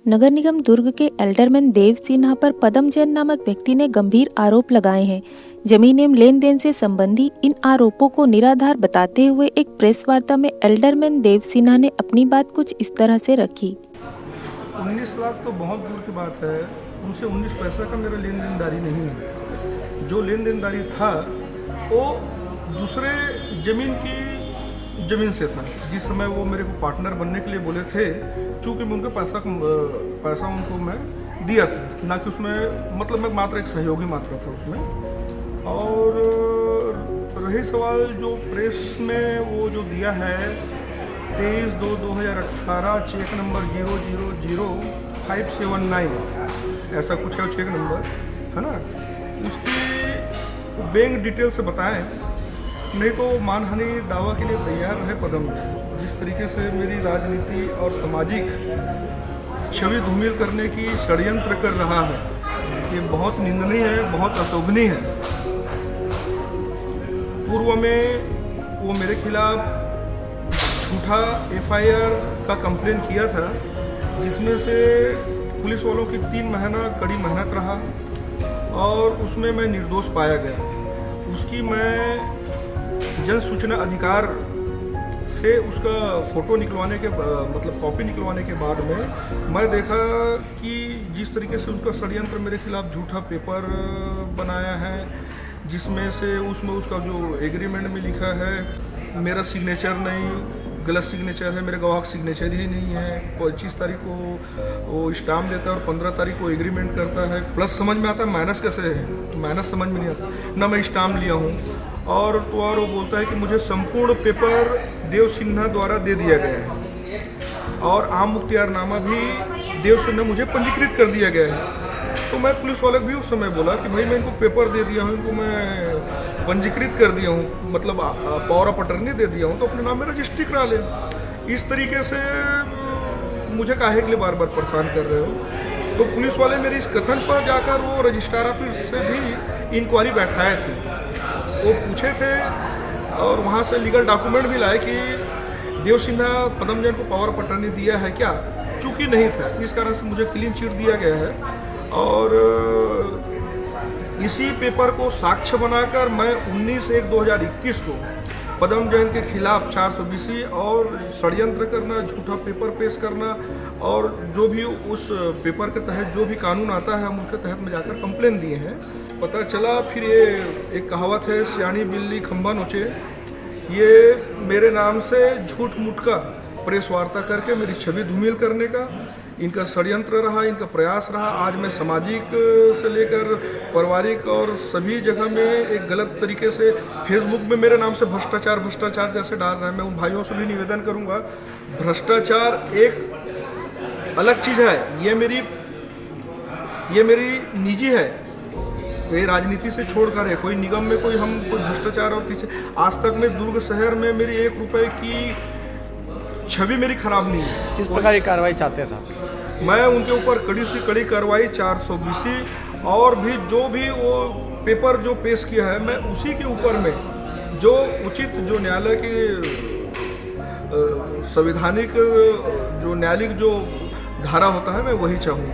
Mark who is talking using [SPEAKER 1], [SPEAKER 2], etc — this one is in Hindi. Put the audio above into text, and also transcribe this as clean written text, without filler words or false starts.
[SPEAKER 1] नगर निगम दुर्ग के एल्डरमैन देव सिन्हा पर पदम जैन नामक व्यक्ति ने गंभीर आरोप लगाए हैं। जमीन एवं लेन देन से संबंधी इन आरोपों को निराधार बताते हुए एक प्रेस वार्ता में एल्डरमैन देव सिन्हा ने अपनी बात कुछ इस तरह से रखी।
[SPEAKER 2] 19 लाख तो बहुत दूर की बात है, उनसे 19 पैसा का मेरा लेन देनदारी नहीं है। जो लेन देनदारी था वो दूसरे ज़मीन से था। जिस समय वो मेरे को पार्टनर बनने के लिए बोले थे, चूँकि मैं उनका पैसा उनको मैं दिया था, ना कि उसमें मतलब मैं मात्र एक सहयोगी मात्र था उसमें। और रही सवाल जो प्रेस में वो जो दिया है 23/2/2018 चेक नंबर 000579 ऐसा कुछ है चेक नंबर, है ना, उसकी बैंक डिटेल से बताएं, नहीं तो मानहानि दावा के लिए तैयार है पदम। जिस तरीके से मेरी राजनीति और सामाजिक छवि धूमिल करने की षड्यंत्र कर रहा है, ये बहुत निंदनीय है, बहुत अशोभनीय है। पूर्व में वो मेरे खिलाफ झूठा FIR का कंप्लेन किया था, जिसमें से पुलिस वालों की 3 महीना कड़ी मेहनत रहा और उसमें मैं निर्दोष पाया गया। उसकी मैं जन सूचना अधिकार से उसका फ़ोटो निकलवाने के मतलब कॉपी निकलवाने के बाद में मैं देखा कि जिस तरीके से उसका षड्यंत्र मेरे खिलाफ झूठा पेपर बनाया है, जिसमें से उसमें उसका जो एग्रीमेंट में लिखा है मेरा सिग्नेचर नहीं, गलत सिग्नेचर है, मेरे गवाह का सिग्नेचर ही नहीं है। 25 तारीख को वो स्टाम्प देता है और 15 तारीख को एग्रीमेंट करता है। प्लस समझ में आता है, माइनस कैसे है, माइनस समझ में नहीं आता ना। मैं स्टाम्प लिया हूँ और वो बोलता है कि मुझे संपूर्ण पेपर देव सिन्हा द्वारा दे दिया गया है और आम मुख्तियारनामा भी देव सिन्हा मुझे पंजीकृत कर दिया गया है। तो मैं पुलिस वाले को भी उस समय बोला कि भाई मैं इनको पेपर दे दिया हूँ, इनको मैं पंजीकृत कर दिया हूँ, मतलब पावर ऑफ अटर्नी दे दिया हूँ, तो अपने नाम में रजिस्ट्री करा ले। इस तरीके से मुझे काहे के लिए बार बार परेशान कर रहे हो। तो पुलिस वाले मेरे इस कथन पर जाकर वो रजिस्ट्रार ऑफिस से भी इंक्वायरी बैठाए थे, वो पूछे थे और वहाँ से लीगल डॉक्यूमेंट भी लाए कि देव सिन्हा पदम जैन को पावर ऑफ अटर्नी दिया है क्या, चूँकि नहीं था, इस कारण से मुझे क्लीन चिट दिया गया है। और इसी पेपर को साक्ष्य बनाकर मैं 19/1/2021 को पदम जैन के खिलाफ 420 और षड्यंत्र करना, झूठा पेपर पेश करना और जो भी उस पेपर के तहत जो भी कानून आता है हम उनके तहत में जाकर कंप्लेन दिए हैं। पता चला फिर ये एक कहावत है, सियानी बिल्ली खंभा नोचे, ये मेरे नाम से झूठ मूठ का प्रेस वार्ता करके मेरी छवि धूमिल करने का इनका षड्यंत्र रहा, इनका प्रयास रहा। आज मैं सामाजिक से लेकर पारिवारिक और सभी जगह में एक गलत तरीके से फेसबुक में मेरे नाम से भ्रष्टाचार जैसे डाल रहे हैं। मैं उन भाइयों से भी निवेदन करूंगा, भ्रष्टाचार एक अलग चीज़ है, ये मेरी निजी है, ये राजनीति से छोड़कर है। कोई निगम में कोई भ्रष्टाचार और पीछे आज तक में दुर्ग शहर में मेरी 1 रुपए की छवि मेरी खराब नहीं है।
[SPEAKER 3] किस प्रकार की कार्रवाई चाहते हैं साहब?
[SPEAKER 2] मैं उनके ऊपर कड़ी से कड़ी कार्रवाई 420 और भी जो भी वो पेपर जो पेश किया है, मैं उसी के ऊपर में जो उचित जो न्यायालय के संवैधानिक जो न्यायालयिक जो धारा होता है मैं वही चाहूँगा।